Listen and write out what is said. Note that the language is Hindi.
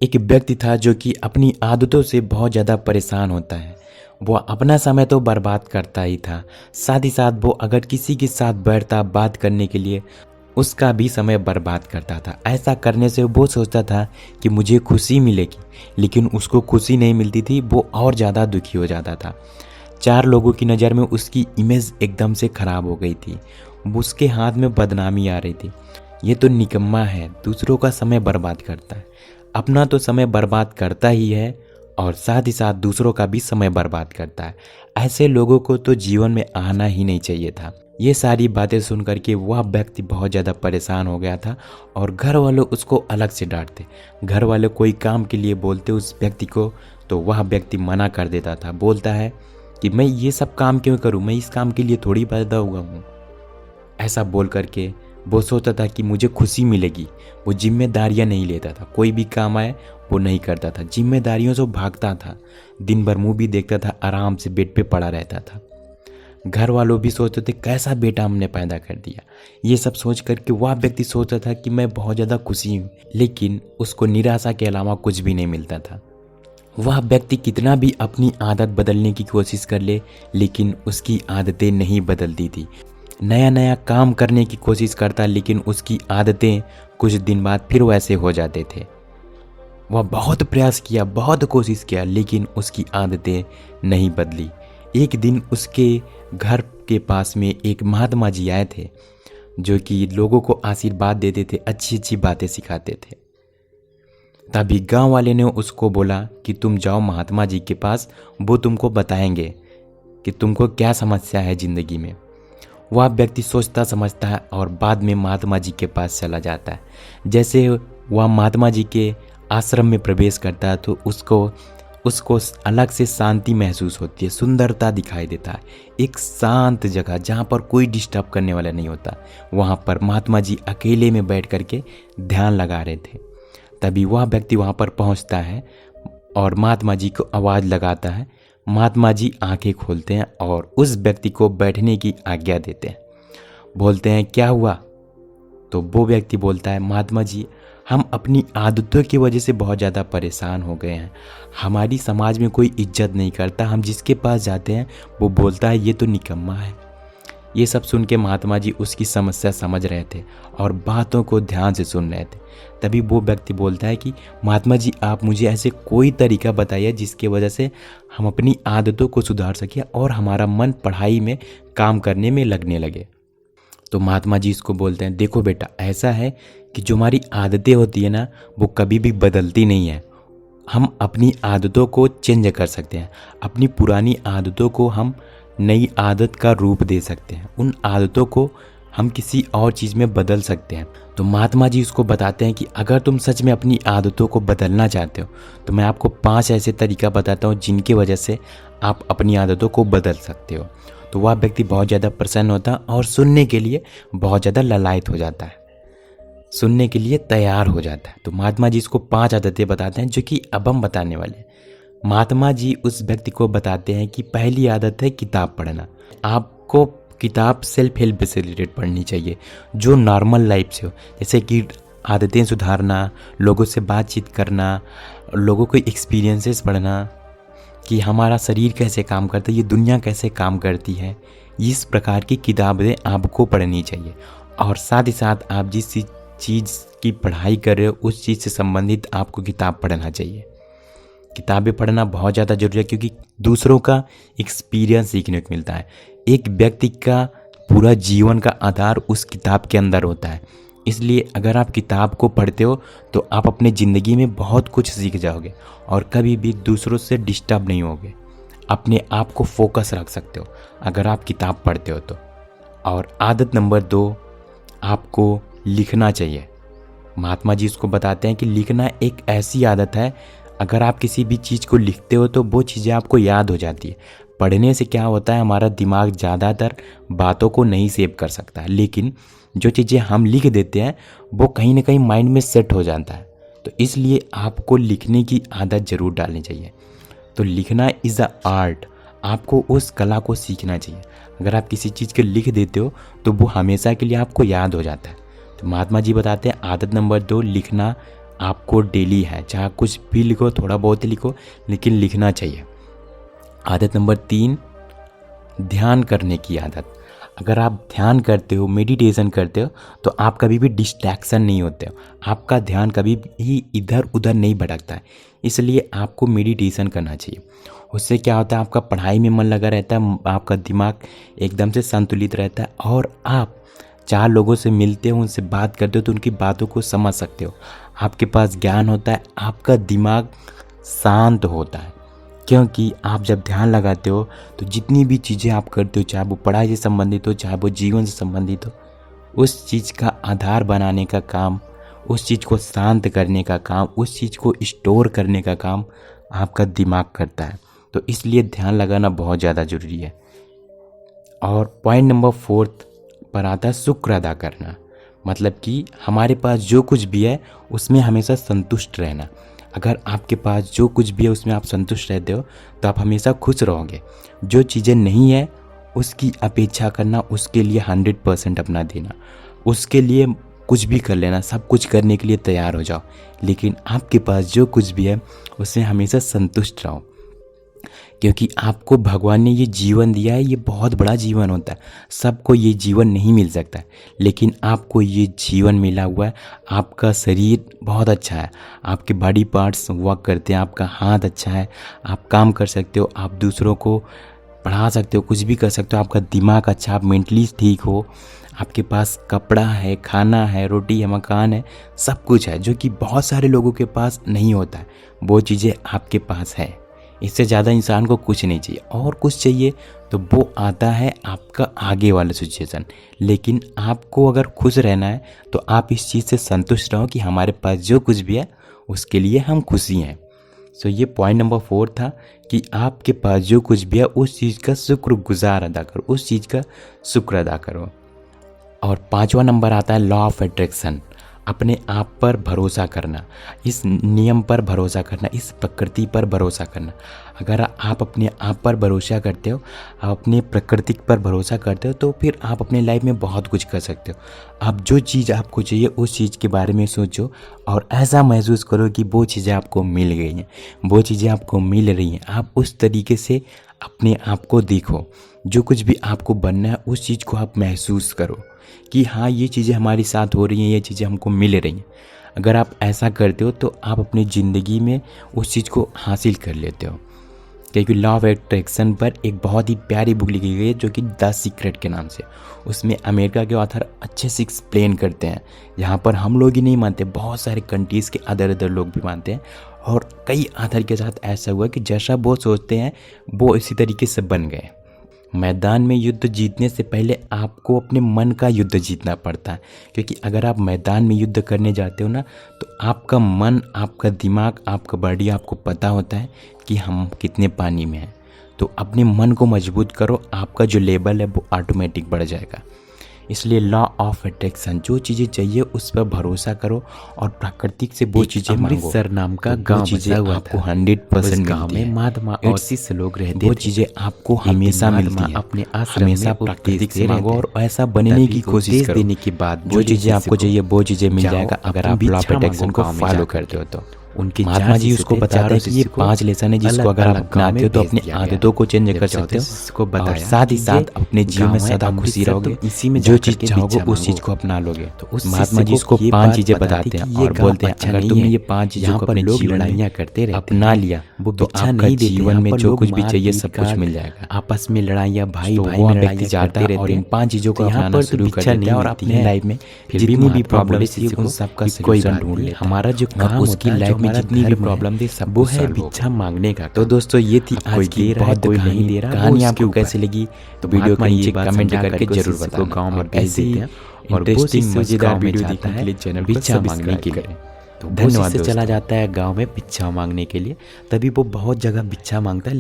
एक व्यक्ति था जो कि अपनी आदतों से बहुत ज़्यादा परेशान होता है। वो अपना समय तो बर्बाद करता ही था, साथ ही साथ वो अगर किसी के साथ बैठता बात करने के लिए, उसका भी समय बर्बाद करता था। ऐसा करने से वो सोचता था कि मुझे खुशी मिलेगी, लेकिन उसको खुशी नहीं मिलती थी, वो और ज़्यादा दुखी हो जाता था। 4 लोगों की नज़र में उसकी इमेज एकदम से ख़राब हो गई थी। उसके हाथ में बदनामी आ रही थी। ये तो निकम्मा है, दूसरों का समय बर्बाद करता है। अपना तो समय बर्बाद करता ही है और साथ ही साथ दूसरों का भी समय बर्बाद करता है। ऐसे लोगों को तो जीवन में आना ही नहीं चाहिए था। ये सारी बातें सुन करके वह व्यक्ति बहुत ज़्यादा परेशान हो गया था और घर वाले उसको अलग से डांटते। घर वाले कोई काम के लिए बोलते उस व्यक्ति को, तो वह व्यक्ति मना कर देता था। बोलता है कि मैं ये सब काम क्यों करूं, मैं इस काम के लिए थोड़ी पैदा हुआ हूं। ऐसा बोल करके वो सोचता था कि मुझे खुशी मिलेगी। वो जिम्मेदारियां नहीं लेता था, कोई भी काम आए वो नहीं करता था, जिम्मेदारियों से भागता था। दिन भर मूवी देखता था, आराम से बेड पे पड़ा रहता था। घर वालों भी सोचते थे कैसा बेटा हमने पैदा कर दिया। ये सब सोच करके वह व्यक्ति सोचता था कि मैं बहुत ज़्यादा खुशी हूँ, लेकिन उसको निराशा के अलावा कुछ भी नहीं मिलता था। वह व्यक्ति कितना भी अपनी आदत बदलने की कोशिश कर ले, लेकिन उसकी आदतें नहीं बदलती थी। नया नया काम करने की कोशिश करता, लेकिन उसकी आदतें कुछ दिन बाद फिर वैसे हो जाते थे। वह बहुत प्रयास किया, बहुत कोशिश किया, लेकिन उसकी आदतें नहीं बदली। एक दिन उसके घर के पास में एक महात्मा जी आए थे, जो कि लोगों को आशीर्वाद देते थे, अच्छी अच्छी बातें सिखाते थे। तभी गांव वाले ने उसको बोला कि तुम जाओ महात्मा जी के पास, वो तुमको बताएंगे कि तुमको क्या समस्या है ज़िंदगी में। वह व्यक्ति सोचता समझता है और बाद में महात्मा जी के पास चला जाता है। जैसे वह महात्मा जी के आश्रम में प्रवेश करता है तो उसको अलग से शांति महसूस होती है, सुंदरता दिखाई देता है। एक शांत जगह जहाँ पर कोई डिस्टर्ब करने वाला नहीं होता, वहाँ पर महात्मा जी अकेले में बैठ करके ध्यान लगा रहे थे। तभी वह व्यक्ति वहाँ पर पहुँचता है और महात्मा जी को आवाज़ लगाता है। महात्मा जी आंखें खोलते हैं और उस व्यक्ति को बैठने की आज्ञा देते हैं। बोलते हैं क्या हुआ? तो वो व्यक्ति बोलता है महात्मा जी, हम अपनी आदतों की वजह से बहुत ज़्यादा परेशान हो गए हैं। हमारी समाज में कोई इज्जत नहीं करता, हम जिसके पास जाते हैं वो बोलता है ये तो निकम्मा है। ये सब सुन के महात्मा जी उसकी समस्या समझ रहे थे और बातों को ध्यान से सुन रहे थे। तभी वो व्यक्ति बोलता है कि महात्मा जी, आप मुझे ऐसे कोई तरीका बताइए जिसकी वजह से हम अपनी आदतों को सुधार सकें और हमारा मन पढ़ाई में, काम करने में लगने लगे। तो महात्मा जी इसको बोलते हैं, देखो बेटा, ऐसा है कि जो हमारी आदतें होती है ना, वो कभी भी बदलती नहीं है। हम अपनी आदतों को चेंज कर सकते हैं। अपनी पुरानी आदतों को हम नई आदत का रूप दे सकते हैं। उन आदतों को हम किसी और चीज़ में बदल सकते हैं। तो महात्मा जी उसको बताते हैं कि अगर तुम सच में अपनी आदतों को बदलना चाहते हो तो मैं आपको 5 ऐसे तरीका बताता हूँ जिनकी वजह से आप अपनी आदतों को बदल सकते हो। तो वह व्यक्ति बहुत ज़्यादा प्रसन्न होता है और सुनने के लिए बहुत ज़्यादा ललायत हो जाता है, सुनने के लिए तैयार हो जाता है। तो महात्मा जी इसको 5 आदतें बताते हैं जो कि अब हम बताने वाले हैं। महात्मा जी उस व्यक्ति को बताते हैं कि पहली आदत है किताब पढ़ना। आपको किताब सेल्फ हेल्प से रिलेटेड पढ़नी चाहिए, जो नॉर्मल लाइफ से हो, जैसे कि आदतें सुधारना, लोगों से बातचीत करना, लोगों के एक्सपीरियंसेस पढ़ना कि हमारा शरीर कैसे काम करता है, ये दुनिया कैसे काम करती है। इस प्रकार की किताबें आपको पढ़नी चाहिए और साथ ही साथ आप जिस चीज़ की पढ़ाई कर रहे हो उस चीज़ से संबंधित आपको किताब पढ़ना चाहिए। किताबें पढ़ना बहुत ज़्यादा ज़रूरी है क्योंकि दूसरों का एक्सपीरियंस सीखने को मिलता है। एक व्यक्ति का पूरा जीवन का आधार उस किताब के अंदर होता है। इसलिए अगर आप किताब को पढ़ते हो तो आप अपने ज़िंदगी में बहुत कुछ सीख जाओगे और कभी भी दूसरों से डिस्टर्ब नहीं होगे। अपने आप को फोकस रख सकते हो अगर आप किताब पढ़ते हो तो। और आदत नंबर 2, आपको लिखना चाहिए। महात्मा जी इसको बताते हैं कि लिखना एक ऐसी आदत है, अगर आप किसी भी चीज़ को लिखते हो तो वो चीज़ें आपको याद हो जाती है। पढ़ने से क्या होता है, हमारा दिमाग ज़्यादातर बातों को नहीं सेव कर सकता है, लेकिन जो चीज़ें हम लिख देते हैं वो कहीं ना कहीं माइंड में सेट हो जाता है। तो इसलिए आपको लिखने की आदत ज़रूर डालनी चाहिए। तो लिखना इज़ अ आर्ट, आपको उस कला को सीखना चाहिए। अगर आप किसी चीज़ को लिख देते हो तो वो हमेशा के लिए आपको याद हो जाता है। तो महात्मा जी बताते हैं आदत नंबर 2, लिखना आपको डेली है, चाहे कुछ भी लिखो, थोड़ा बहुत ही लिखो, लेकिन लिखना चाहिए। आदत नंबर 3, ध्यान करने की आदत। अगर आप ध्यान करते हो, मेडिटेशन करते हो, तो आप कभी भी डिस्ट्रैक्शन नहीं होते हो, आपका ध्यान कभी भी इधर उधर नहीं भटकता है। इसलिए आपको मेडिटेशन करना चाहिए। उससे क्या होता है, आपका पढ़ाई में मन लगा रहता है, आपका दिमाग एकदम से संतुलित रहता है, और आप 4 लोगों से मिलते हो, उनसे बात करते हो तो उनकी बातों को समझ सकते हो, आपके पास ज्ञान होता है, आपका दिमाग शांत होता है। क्योंकि आप जब ध्यान लगाते हो तो जितनी भी चीज़ें आप करते हो, चाहे वो पढ़ाई से संबंधित हो, चाहे वो जीवन से संबंधित हो, उस चीज़ का आधार बनाने का काम, उस चीज़ को शांत करने का काम, उस चीज़ को स्टोर करने का काम आपका दिमाग करता है। तो इसलिए ध्यान लगाना बहुत ज़्यादा ज़रूरी है। और पॉइंट नंबर 4 पर आता है शुक्र अदा करना। मतलब कि हमारे पास जो कुछ भी है उसमें हमेशा संतुष्ट रहना। अगर आपके पास जो कुछ भी है उसमें आप संतुष्ट रहते हो तो आप हमेशा खुश रहोगे। जो चीज़ें नहीं है उसकी अपेक्षा करना, उसके लिए 100% अपना देना, उसके लिए कुछ भी कर लेना, सब कुछ करने के लिए तैयार हो जाओ। लेकिन आपके पास जो कुछ भी है उसमें हमेशा संतुष्ट रहो, क्योंकि आपको भगवान ने ये जीवन दिया है, ये बहुत बड़ा जीवन होता है। सबको ये जीवन नहीं मिल सकता, लेकिन आपको ये जीवन मिला हुआ है। आपका शरीर बहुत अच्छा है, आपके बॉडी पार्ट्स वर्क करते हैं, आपका हाथ अच्छा है, आप काम कर सकते हो, आप दूसरों को पढ़ा सकते हो, कुछ भी कर सकते हो, आपका दिमाग अच्छा, आप मेंटली ठीक हो, आपके पास कपड़ा है, खाना है, रोटी है, मकान है, सब कुछ है, जो कि बहुत सारे लोगों के पास नहीं होता है। वो चीज़ें आपके पास है। इससे ज़्यादा इंसान को कुछ नहीं चाहिए। और कुछ चाहिए तो वो आता है आपका आगे वाला सिचुएशन। लेकिन आपको अगर खुश रहना है तो आप इस चीज़ से संतुष्ट रहो कि हमारे पास जो कुछ भी है उसके लिए हम खुशी हैं। सो ये पॉइंट नंबर 4 था कि आपके पास जो कुछ भी है उस चीज़ का शुक्रगुजार अदा करो, उस चीज़ का शुक्र अदा करो। और 5वां नंबर आता है लॉ ऑफ अट्रैक्शन। अपने आप पर भरोसा करना, इस नियम पर भरोसा करना, इस प्रकृति पर भरोसा करना। अगर आप अपने आप पर भरोसा करते हो, आप अपने प्रकृति पर भरोसा करते हो, तो फिर आप अपने लाइफ में बहुत कुछ कर सकते हो। आप जो चीज़ आपको चाहिए उस चीज़ के बारे में सोचो और ऐसा महसूस करो कि वो चीज़ें आपको मिल गई हैं, वो चीज़ें आपको मिल रही हैं। आप उस तरीके से अपने आप को देखो। जो कुछ भी आपको बनना है उस चीज़ को आप महसूस करो कि हाँ, ये चीज़ें हमारे साथ हो रही हैं, ये चीज़ें हमको मिल रही हैं। अगर आप ऐसा करते हो तो आप अपनी ज़िंदगी में उस चीज़ को हासिल कर लेते हो। क्योंकि लॉ ऑफ अट्रैक्शन पर एक बहुत ही प्यारी बुक लिखी गई है जो कि द सीक्रेट के नाम से। उसमें अमेरिका के ऑथर अच्छे से एक्सप्लेन करते हैं। यहाँ पर हम लोग ही नहीं मानते, बहुत सारे कंट्रीज़ के अदर लोग भी मानते हैं। और कई ऑथर के साथ ऐसा हुआ कि जैसा वो सोचते हैं वो इसी तरीके से बन गए। मैदान में युद्ध जीतने से पहले आपको अपने मन का युद्ध जीतना पड़ता है। क्योंकि अगर आप मैदान में युद्ध करने जाते हो ना, तो आपका मन, आपका दिमाग, आपका बॉडी, आपको पता होता है कि हम कितने पानी में हैं। तो अपने मन को मजबूत करो, आपका जो लेवल है वो ऑटोमेटिक बढ़ जाएगा। इसलिए लॉ ऑफ अट्रैक्शन, जो चीज़ें चाहिए उस पर भरोसा करो और प्राकृतिक से वो चीज़ें मांगो। अमृतसर नाम का गांव चीज़ें आपको 100% गांव में महात्मा और शिष्य लोग रहते थे। वो चीज़ें आपको हमेशा मिलती हैं। अपने आश्रम हमेशा में प्राकृतिक से उपदेश मांगो देते और ऐसा बनने की कोशिश करो। देने के बाद जो चीज़ें आपको चाहिए वो चीज़ें मिल जाएगा अगर आप लॉ ऑफ अट्रैक्शन को फॉलो करते हो तो। उनके महात्मा जी उसको बताते हैं कि ये 5 लेसन है जिसको अगर आप अपनाते हो तो अपनी आदतों को चेंज कर सकते हो और साथ ही साथ अपने जीवन में सदा खुशी रहोगे। इसी में जो चीज़ चाहोगे उस चीज़ को अपना लोगे। तो उस महात्मा जी उसको 5 चीज़ें बताते हैं और बोलते हैं अगर तुमने ये 5 चीज़ों को अपने जीवन में करते अपना लिया तो आपका जीवन में जो कुछ भी चाहिए सब कुछ मिल जाएगा। आपस में लड़ाइयाँ, भाई भाई वो में व्यक्ति जाता है और इन 5 चीज़ों को अपनाना शुरू कर देता है और अपने लाइफ में जितनी भी प्रॉब्लम थी उन सबका सलूशन ढूंढ लेता है। हमारा जो काम उसकी लाइफ में जितनी भी प्रॉब्लम थी सब वो है भिक्षा मांगने का। तो दोस्तों ये थी आज की बहुत कोई नहीं दे रहा, कहानी आपको कैसी लगी तो वीडियो के नीचे कमेंट करके जरूर बताना। गांव में ऐसी इंटरेस्टिंग मजेदार वीडियो देखने के लिए चैनल को भिक्षा मांगने सब्सक्राइब के लिए। करें। तो धन्यवाद। से चला जाता है गांव में भिक्षा मांगने के लिए, तभी वो बहुत जगह भिक्षा मांगता है।